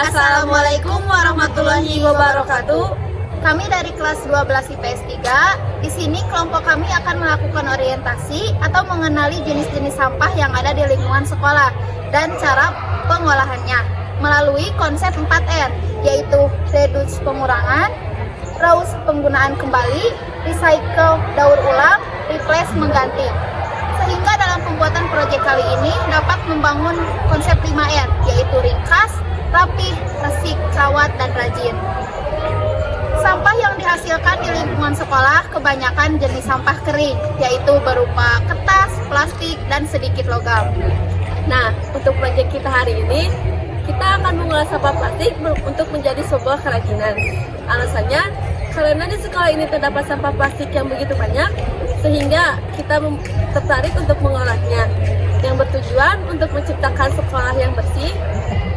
Assalamualaikum warahmatullahi wabarakatuh. Kami dari kelas 12 IPS 3. Di sini kelompok kami akan melakukan orientasi atau mengenali jenis-jenis sampah yang ada di lingkungan sekolah dan cara pengolahannya melalui konsep 4R, yaitu reduce pengurangan, reuse penggunaan kembali, recycle daur ulang, replace mengganti. Sehingga dalam pembuatan proyek kali ini dapat membangun konsep 5R, yaitu ringkas, rapih, resik, rawat, dan rajin. Sampah yang dihasilkan di lingkungan sekolah kebanyakan jenis sampah kering, yaitu berupa kertas, plastik, dan sedikit logam. Nah, untuk proyek kita hari ini, kita akan mengolah sampah plastik untuk menjadi sebuah kerajinan. Alasannya, karena di sekolah ini terdapat sampah plastik yang begitu banyak, sehingga kita tertarik untuk mengolahnya, yang bertujuan untuk menciptakan sekolah yang bersih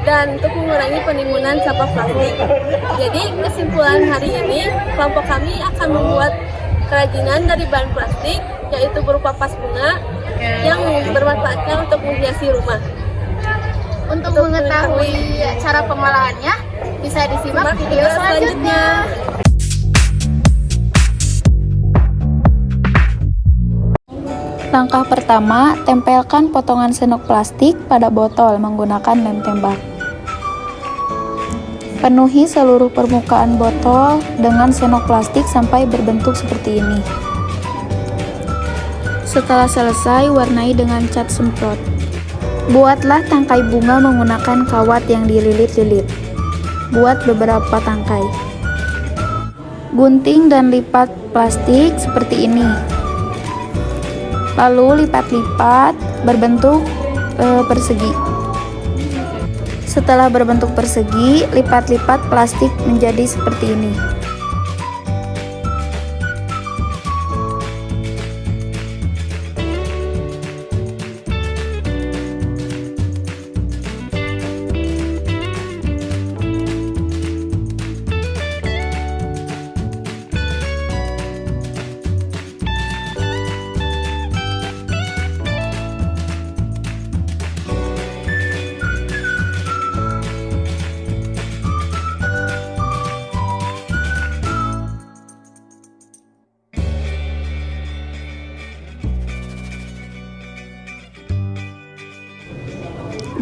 dan untuk mengurangi penimbunan sampah plastik. Jadi kesimpulan hari ini, kelompok kami akan membuat kerajinan dari bahan plastik, yaitu berupa vas bunga yang bermanfaatkan untuk menghiasi rumah. Untuk mengetahui cara pengolahannya, bisa disimak video selanjutnya. Langkah pertama, tempelkan potongan sendok plastik pada botol menggunakan lem tembak. Penuhi seluruh permukaan botol dengan sendok plastik sampai berbentuk seperti ini. Setelah selesai, warnai dengan cat semprot. Buatlah tangkai bunga menggunakan kawat yang dililit-lilit. Buat beberapa tangkai. Gunting dan lipat plastik seperti ini. Lalu lipat-lipat berbentuk persegi. Setelah berbentuk persegi, lipat-lipat plastik menjadi seperti ini.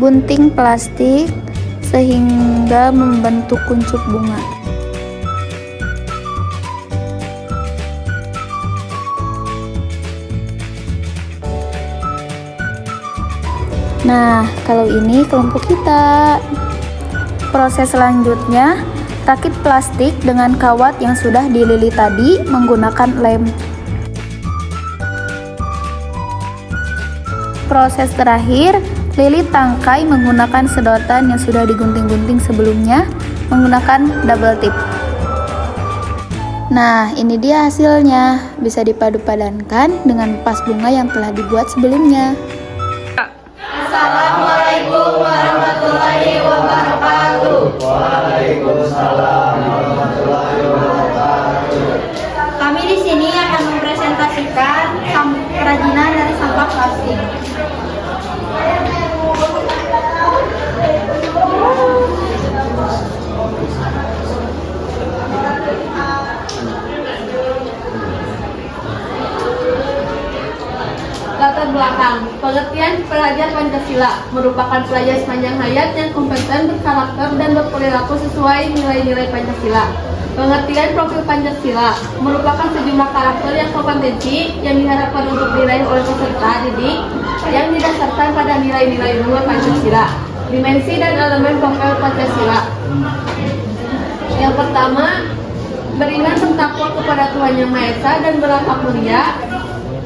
Gunting plastik sehingga membentuk kuncup bunga. Nah, kalau ini kelompok kita. Proses selanjutnya, rakit plastik dengan kawat yang sudah dililit tadi menggunakan lem. Proses terakhir, lilit tangkai menggunakan sedotan yang sudah digunting-gunting sebelumnya menggunakan double tip. Nah, ini dia hasilnya. Bisa dipadu-padankan dengan vas bunga yang telah dibuat sebelumnya. Assalamualaikum warahmatullahi wabarakatuh. Waalaikumsalam warahmatullahi wabarakatuh. Kami di sini akan mempresentasikan kerajinan dari sampah plastik. Latar belakang, pengertian pelajar Pancasila merupakan pelajar sepanjang hayat yang kompeten, berkarakter, dan berperilaku sesuai nilai-nilai Pancasila. Pengertian profil Pancasila merupakan sejumlah karakter yang kompetensi yang diharapkan untuk diraih oleh peserta didik yang didasarkan pada nilai-nilai luhur Pancasila, dimensi dan elemen profil Pancasila. Yang pertama, beriman bertakwa kepada Tuhan Yang Maha Esa dan berakhlak mulia,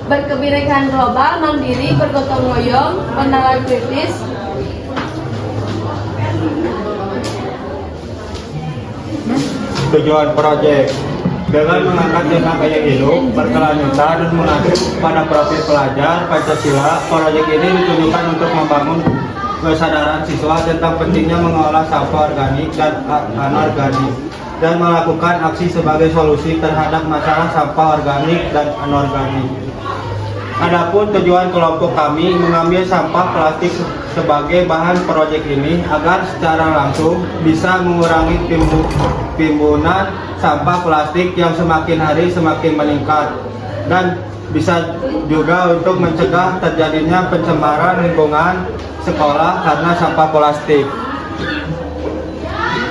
berkebinekaan global, mandiri, bergotong royong, pendalam kritis, Tujuan proyek dengan mengangkat tema gaya hidup, berkelanjutan dan mengacu pada profil pelajar Pancasila. Proyek ini ditujukan untuk membangun kesadaran siswa tentang pentingnya mengolah sampah organik dan anorganik dan melakukan aksi sebagai solusi terhadap masalah sampah organik dan anorganik. Adapun tujuan kelompok kami mengambil sampah plastik sebagai bahan proyek ini agar secara langsung bisa mengurangi timbunan sampah plastik yang semakin hari semakin meningkat dan bisa juga untuk mencegah terjadinya pencemaran lingkungan sekolah karena sampah plastik.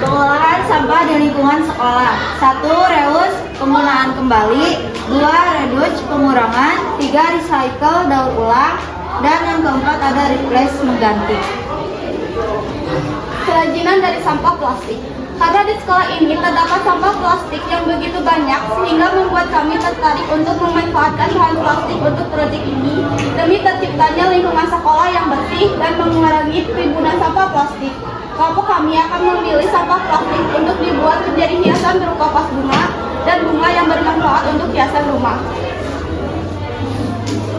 Pengolahan sampah di lingkungan sekolah. 1. Reuse penggunaan kembali. 2. Reduce pengurangan. 3. Recycle daur ulang. Dan yang keempat ada replace mengganti. Kerajinan dari sampah plastik. Karena di sekolah ini terdapat sampah plastik yang begitu banyak sehingga membuat kami tertarik untuk memanfaatkan bahan plastik untuk proyek ini demi terciptanya lingkungan sekolah yang bersih dan mengurangi timbunan sampah plastik. Kelompok kami akan memilih sampah plastik untuk dibuat menjadi hiasan berupa vas bunga dan bunga yang bermanfaat untuk hiasan rumah.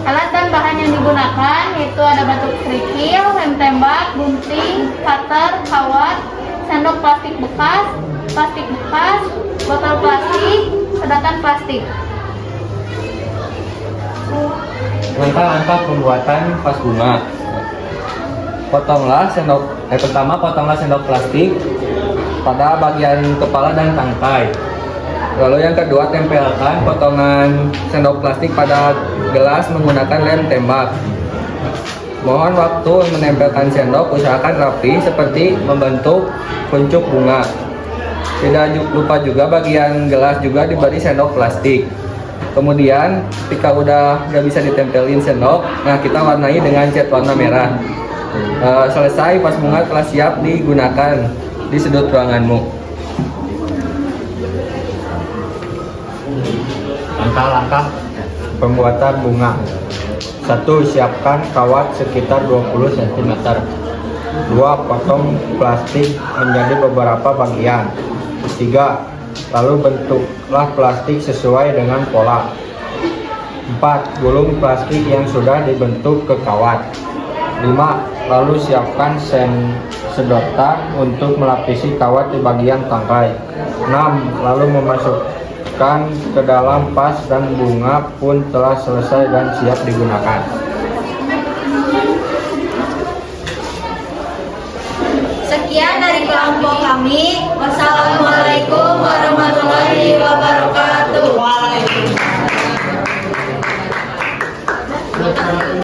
Alat dan bahan yang digunakan yaitu ada batu kerikil, rem tembak, gunting, cutter, kawat, sendok plastik bekas, botol plastik, sedotan plastik. Langkah-langkah pembuatan vas bunga. Pertama potonglah sendok plastik pada bagian kepala dan tangkai. Lalu yang kedua, tempelkan potongan sendok plastik pada gelas menggunakan lem tembak. Mohon waktu menempelkan sendok, usahakan rapi seperti membentuk kuncup bunga. Tidak lupa juga bagian gelas juga diberi sendok plastik. Kemudian ketika udah gak bisa ditempelin sendok, nah kita warnai dengan cat warna merah. Selesai, vas bunga telah siap digunakan di sudut ruanganmu. Langkah-langkah pembuatan bunga. 1. Siapkan kawat sekitar 20 cm. 2. Potong plastik menjadi beberapa bagian. 3. Lalu bentuklah plastik sesuai dengan pola. 4. Gulung plastik yang sudah dibentuk ke kawat. 5. Lalu siapkan sedotan untuk melapisi kawat di bagian tangkai. 6. Lalu memasukkan ke dalam vas dan bunga pun telah selesai dan siap digunakan. Sekian dari kelompok kami. Wassalamualaikum warahmatullahi wabarakatuh.